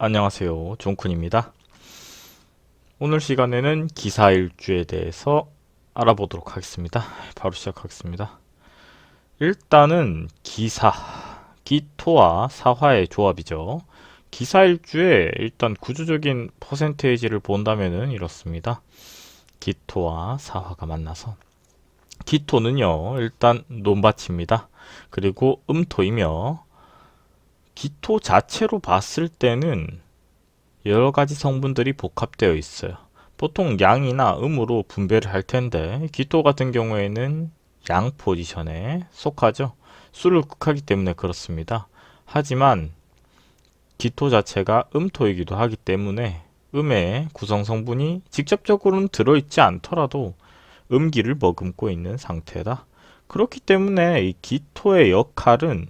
안녕하세요. 종쿤입니다. 오늘 시간에는 기사일주에 대해서 알아보도록 하겠습니다. 바로 시작하겠습니다. 일단은 기토와 사화의 조합이죠. 기사일주에 일단 구조적인 퍼센테이지를 본다면은 이렇습니다. 기토와 사화가 만나서 기토는요, 일단 논밭입니다. 그리고 음토이며 기토 자체로 봤을 때는 여러 가지 성분들이 복합되어 있어요. 보통 양이나 음으로 분배를 할 텐데 기토 같은 경우에는 양 포지션에 속하죠. 수를 극하기 때문에 그렇습니다. 하지만 기토 자체가 음토이기도 하기 때문에 음의 구성 성분이 직접적으로는 들어있지 않더라도 음기를 머금고 있는 상태다. 그렇기 때문에 이 기토의 역할은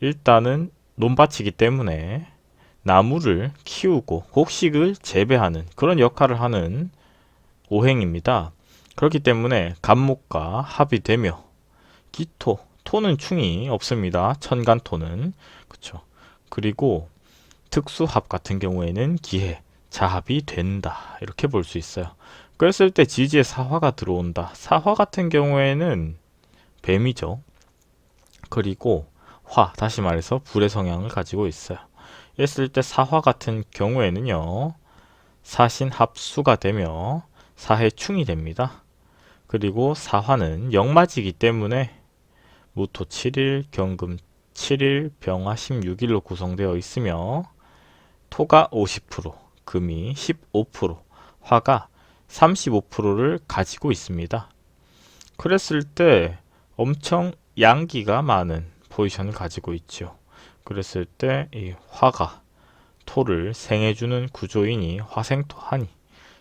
일단은 논밭이기 때문에 나무를 키우고 곡식을 재배하는 그런 역할을 하는 오행입니다. 그렇기 때문에 간목과 합이 되며 토는 충이 없습니다. 천간토는 그쵸. 그리고 특수합 같은 경우에는 기해, 자합이 된다 이렇게 볼 수 있어요. 그랬을 때 지지에 사화가 들어온다. 사화 같은 경우에는 뱀이죠. 그리고 다시 말해서 불의 성향을 가지고 있어요. 이랬을 때 사화 같은 경우에는요, 사신합수가 되며 사해충이 됩니다. 그리고 사화는 역맞이기 때문에 무토 7일, 경금 7일, 병화 16일로 구성되어 있으며 토가 50%, 금이 15%, 화가 35%를 가지고 있습니다. 그랬을 때 엄청 양기가 많은 포지션을 가지고 있죠. 그랬을 때 이 화가 토를 생해주는 구조이니 화생토하니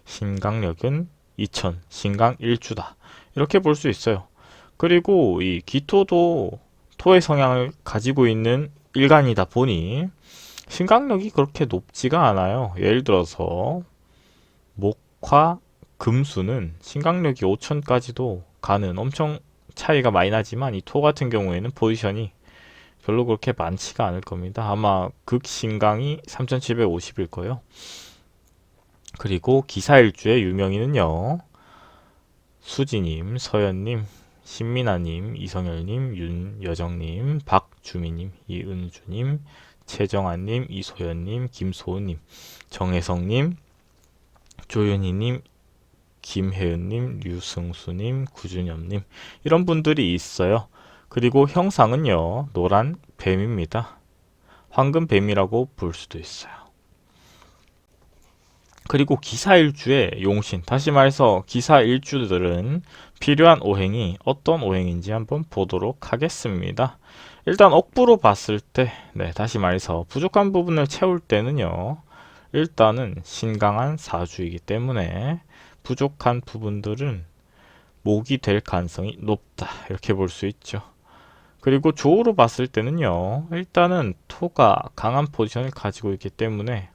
신강력은 2000, 신강 일주다. 이렇게 볼 수 있어요. 그리고 이 기토도 토의 성향을 가지고 있는 일간이다 보니 신강력이 그렇게 높지가 않아요. 예를 들어서 목화, 금수는 신강력이 5000까지도 가는 엄청 차이가 많이 나지만 이 토 같은 경우에는 포지션이 별로 그렇게 많지가 않을 겁니다. 아마 극신강이 3750일 거예요. 그리고 기사일주의 유명인은요. 수지님, 서연님, 신민아님, 이성열님, 윤여정님, 박주미님, 이은주님, 최정아님, 이소연님, 김소은님, 정혜성님, 조윤희님, 김혜은님, 류승수님, 구준엽님 이런 분들이 있어요. 그리고 형상은요. 노란 뱀입니다. 황금 뱀이라고 볼 수도 있어요. 그리고 기사일주의 용신, 다시 말해서 기사일주들은 필요한 오행이 어떤 오행인지 한번 보도록 하겠습니다. 일단 억부로 봤을 때, 다시 말해서 부족한 부분을 채울 때는요. 일단은 신강한 사주이기 때문에 부족한 부분들은 목이 될 가능성이 높다. 이렇게 볼 수 있죠. 그리고 조우로 봤을 때는요. 일단은 토가 강한 포지션을 가지고 있기 때문에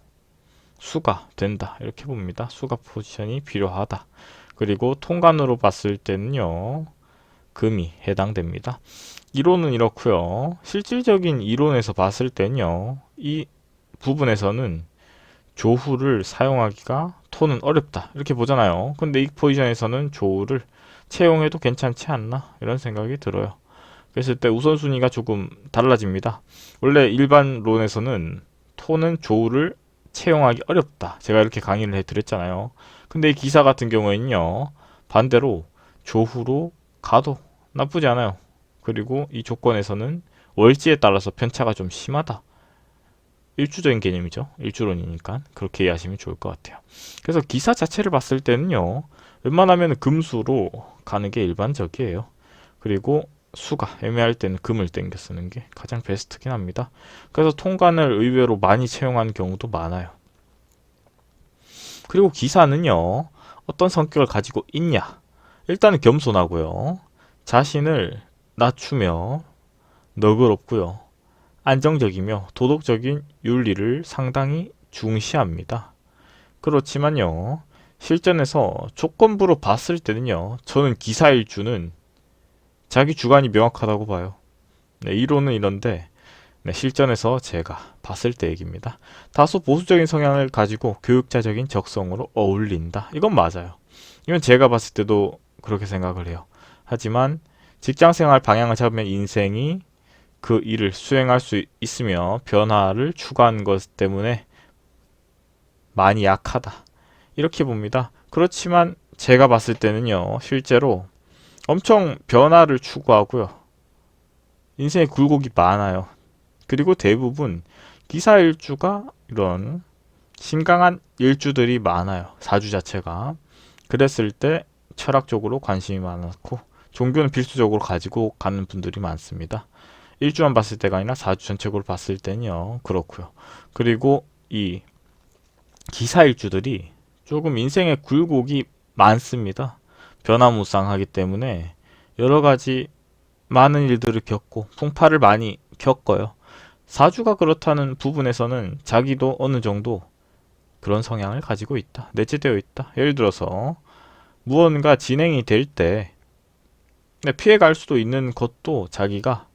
수가 된다. 이렇게 봅니다. 수가 포지션이 필요하다. 그리고 통간으로 봤을 때는요. 금이 해당됩니다. 이론은 이렇고요. 실질적인 이론에서 봤을 때는요. 이 부분에서는 조후를 사용하기가 토는 어렵다. 이렇게 보잖아요. 근데 이 포지션에서는 조후를 채용해도 괜찮지 않나? 이런 생각이 들어요. 그랬을 때 우선순위가 조금 달라집니다. 원래 일반론에서는 토는 조우를 채용하기 어렵다. 제가 이렇게 강의를 해드렸잖아요. 근데 이 기사 같은 경우에는요. 반대로 조후로 가도 나쁘지 않아요. 그리고 이 조건에서는 월지에 따라서 편차가 좀 심하다. 일주적인 개념이죠. 일주론이니까 그렇게 이해하시면 좋을 것 같아요. 그래서 기사 자체를 봤을 때는요. 웬만하면 금수로 가는 게 일반적이에요. 그리고 수가 애매할 때는 금을 땡겨 쓰는 게 가장 베스트긴 합니다. 그래서 통관을 의외로 많이 채용하는 경우도 많아요. 그리고 기사는요. 어떤 성격을 가지고 있냐? 일단은 겸손하고요. 자신을 낮추며 너그럽고요. 안정적이며 도덕적인 윤리를 상당히 중시합니다. 그렇지만요. 실전에서 조건부로 봤을 때는요. 저는 기사일주는 자기 주관이 명확하다고 봐요. 이론은 이런데 네, 실전에서 제가 봤을 때 얘기입니다. 다소 보수적인 성향을 가지고 교육자적인 적성으로 어울린다. 이건 맞아요. 이건 제가 봤을 때도 그렇게 생각을 해요. 하지만 직장생활 방향을 잡으면 인생이 그 일을 수행할 수 있으며 변화를 추구하는 것 때문에 많이 약하다. 이렇게 봅니다. 그렇지만 제가 봤을 때는요, 실제로 엄청 변화를 추구하고요. 인생에 굴곡이 많아요. 그리고 대부분 기사 일주가 이런 신강한 일주들이 많아요. 사주 자체가. 그랬을 때 철학적으로 관심이 많았고 종교는 필수적으로 가지고 가는 분들이 많습니다. 일주만 봤을 때가 아니라 사주 전체적으로 봤을 때는요. 그렇고요. 그리고 이 기사 일주들이 조금 인생의 굴곡이 많습니다. 변화무쌍하기 때문에 여러 가지 많은 일들을 겪고 풍파를 많이 겪어요. 사주가 그렇다는 부분에서는 자기도 어느 정도 그런 성향을 가지고 있다. 내재되어 있다. 예를 들어서 무언가 진행이 될 때 피해갈 수도 있는 것도 자기가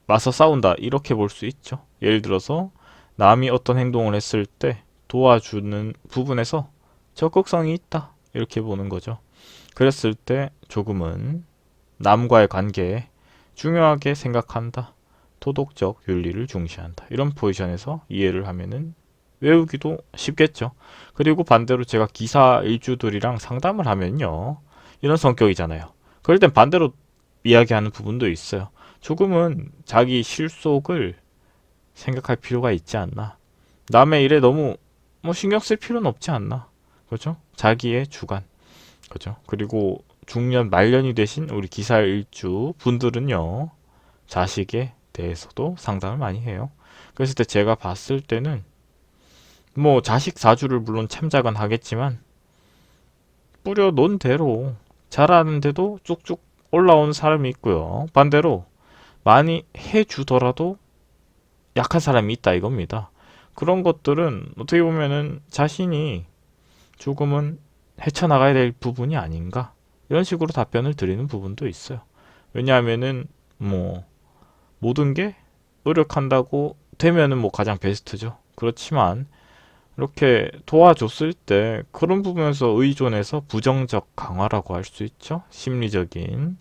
맞서 싸운다. 이렇게 볼 수 있죠. 예를 들어서 남이 어떤 행동을 했을 때 도와주는 부분에서 적극성이 있다. 이렇게 보는 거죠. 그랬을 때 조금은 남과의 관계에 중요하게 생각한다. 도덕적 윤리를 중시한다. 이런 포지션에서 이해를 하면은 외우기도 쉽겠죠. 그리고 반대로 제가 기사 일주들이랑 상담을 하면요. 이런 성격이잖아요. 그럴 땐 반대로 이야기하는 부분도 있어요. 조금은 자기 실속을 생각할 필요가 있지 않나. 남의 일에 너무 신경 쓸 필요는 없지 않나. 그렇죠? 자기의 주관. 그렇죠? 그리고 중년 말년이 되신 우리 기사 일주 분들은요. 자식에 대해서도 상담을 많이 해요. 그랬을 때 제가 봤을 때는 자식 사주를 물론 참작은 하겠지만 뿌려놓은 대로 잘하는데도 쭉쭉 올라오는 사람이 있고요. 반대로 많이 해주더라도 약한 사람이 있다 이겁니다. 그런 것들은 어떻게 보면은 자신이 조금은 헤쳐나가야 될 부분이 아닌가 이런 식으로 답변을 드리는 부분도 있어요. 왜냐하면은 모든 게 노력한다고 되면은 가장 베스트죠. 그렇지만 이렇게 도와줬을 때 그런 부분에서 의존해서 부정적 강화라고 할 수 있죠. 심리적인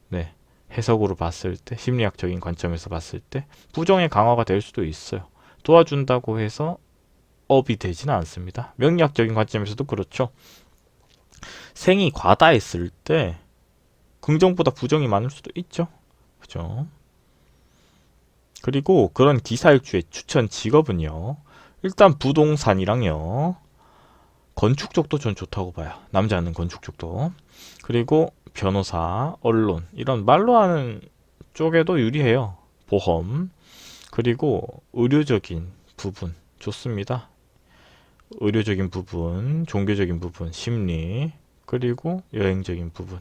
네, 해석으로 봤을 때 심리학적인 관점에서 봤을 때 부정의 강화가 될 수도 있어요. 도와준다고 해서 업이 되지는 않습니다. 명리학적인 관점에서도 그렇죠. 생이 과다했을 때 긍정보다 부정이 많을 수도 있죠. 그죠? 그리고 그런 기사일주의 추천 직업은요. 일단 부동산이랑요. 건축 쪽도 전 좋다고 봐요. 남자는 건축 쪽도. 그리고 변호사, 언론 이런 말로 하는 쪽에도 유리해요. 보험. 그리고 의료적인 부분 좋습니다. 의료적인 부분, 종교적인 부분, 심리, 그리고 여행적인 부분.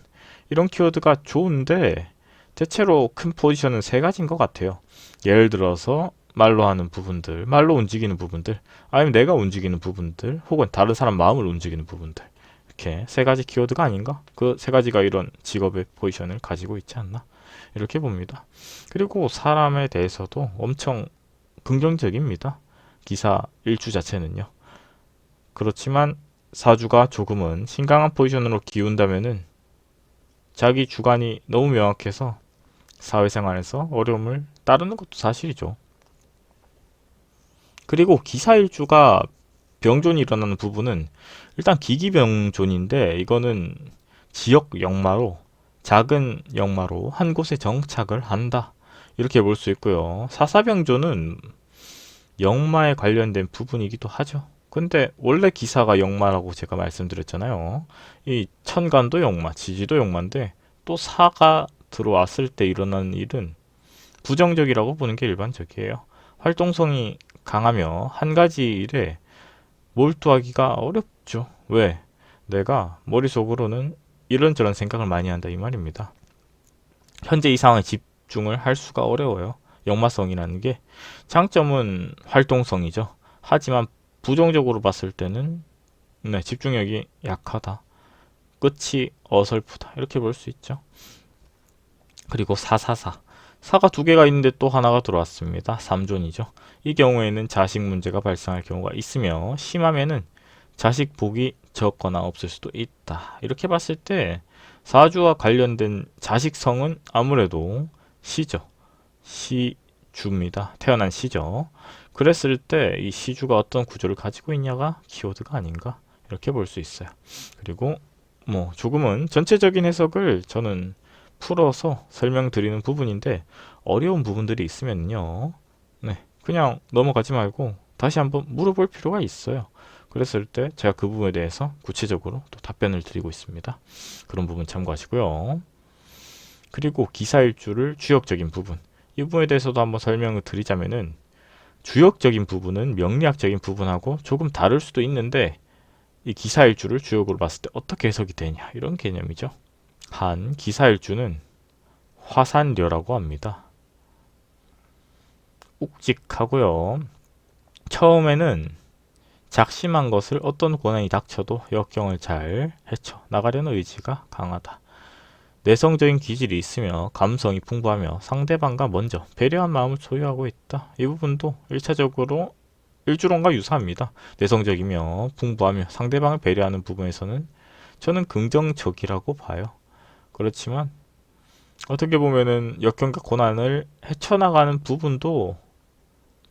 이런 키워드가 좋은데 대체로 큰 포지션은 세 가지인 것 같아요. 예를 들어서 말로 하는 부분들, 말로 움직이는 부분들, 아니면 내가 움직이는 부분들, 혹은 다른 사람 마음을 움직이는 부분들. 이렇게 세 가지 키워드가 아닌가? 그 세 가지가 이런 직업의 포지션을 가지고 있지 않나? 이렇게 봅니다. 그리고 사람에 대해서도 엄청 긍정적입니다. 기사 일주 자체는요. 그렇지만 사주가 조금은 신강한 포지션으로 기운다면은 자기 주관이 너무 명확해서 사회생활에서 어려움을 따르는 것도 사실이죠. 그리고 기사일주가 병존이 일어나는 부분은 일단 기기병존인데 이거는 지역 역마로 작은 역마로 한 곳에 정착을 한다. 이렇게 볼 수 있고요. 사사병존은 역마에 관련된 부분이기도 하죠. 근데 원래 기사가 역마라고 제가 말씀드렸잖아요. 이 천간도 역마, 지지도 역마인데 또 사가 들어왔을 때 일어나는 일은 부정적이라고 보는 게 일반적이에요. 활동성이 강하며 한 가지 일에 몰두하기가 어렵죠. 왜? 내가 머릿속으로는 이런저런 생각을 많이 한다 이 말입니다. 현재 이 상황에 집중을 할 수가 어려워요. 역마성이라는 게 장점은 활동성이죠. 하지만 부정적으로 봤을 때는 집중력이 약하다. 끝이 어설프다. 이렇게 볼 수 있죠. 그리고 사사사. 사가 두 개가 있는데 또 하나가 들어왔습니다. 3존이죠. 이 경우에는 자식 문제가 발생할 경우가 있으며 심하면은 자식 복이 적거나 없을 수도 있다. 이렇게 봤을 때 사주와 관련된 자식성은 아무래도 시죠. 시주입니다. 태어난 시죠. 그랬을 때 이 시주가 어떤 구조를 가지고 있냐가 키워드가 아닌가 이렇게 볼 수 있어요. 그리고 뭐 조금은 전체적인 해석을 저는 풀어서 설명드리는 부분인데 어려운 부분들이 있으면요. 네, 그냥 넘어가지 말고 다시 한번 물어볼 필요가 있어요. 그랬을 때 제가 그 부분에 대해서 구체적으로 또 답변을 드리고 있습니다. 그런 부분 참고하시고요. 그리고 기사일주를 주역적인 부분 이 부분에 대해서도 한번 설명을 드리자면은 주역적인 부분은 명리학적인 부분하고 조금 다를 수도 있는데 이 기사일주를 주역으로 봤을 때 어떻게 해석이 되냐 이런 개념이죠. 한 기사일주는 화산려라고 합니다. 욱직하고요. 처음에는 작심한 것을 어떤 고난이 닥쳐도 역경을 잘 헤쳐 나가려는 의지가 강하다. 내성적인 기질이 있으며 감성이 풍부하며 상대방과 먼저 배려한 마음을 소유하고 있다. 이 부분도 1차적으로 일주론과 유사합니다. 내성적이며 풍부하며 상대방을 배려하는 부분에서는 저는 긍정적이라고 봐요. 그렇지만 어떻게 보면은 역경과 고난을 헤쳐나가는 부분도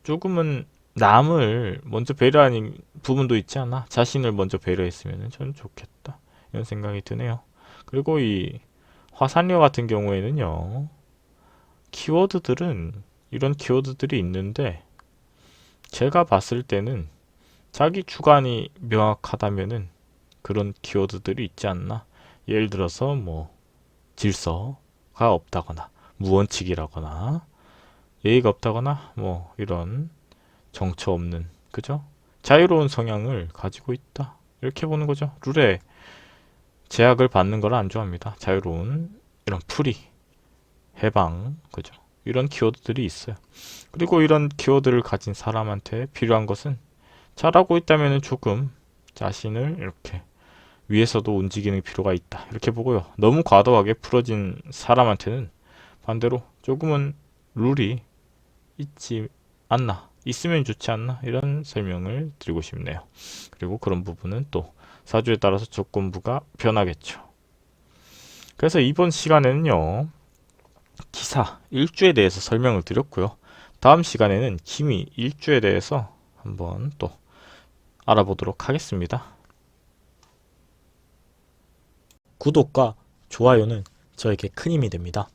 조금은 남을 먼저 배려하는 부분도 있지 않아? 자신을 먼저 배려했으면 전 좋겠다. 이런 생각이 드네요. 그리고 이 화산료 같은 경우에는요. 키워드들은 이런 키워드들이 있는데 제가 봤을 때는 자기 주관이 명확하다면은 그런 키워드들이 있지 않나? 예를 들어서 뭐 질서가 없다거나 무원칙이라거나 예의가 없다거나 뭐 이런 정처 없는 그죠? 자유로운 성향을 가지고 있다. 이렇게 보는 거죠. 룰에 제약을 받는 걸 안 좋아합니다. 자유로운 이런 풀이, 해방, 그죠? 이런 키워드들이 있어요. 그리고 이런 키워드를 가진 사람한테 필요한 것은 잘하고 있다면 조금 자신을 이렇게 위에서도 움직이는 필요가 있다. 이렇게 보고요. 너무 과도하게 풀어진 사람한테는 반대로 조금은 룰이 있지 않나, 있으면 좋지 않나 이런 설명을 드리고 싶네요. 그리고 그런 부분은 또 사주에 따라서 조건부가 변하겠죠. 그래서 이번 시간에는요. 기사 일주에 대해서 설명을 드렸고요. 다음 시간에는 기미 일주에 대해서 한번 또 알아보도록 하겠습니다. 구독과 좋아요는 저에게 큰 힘이 됩니다.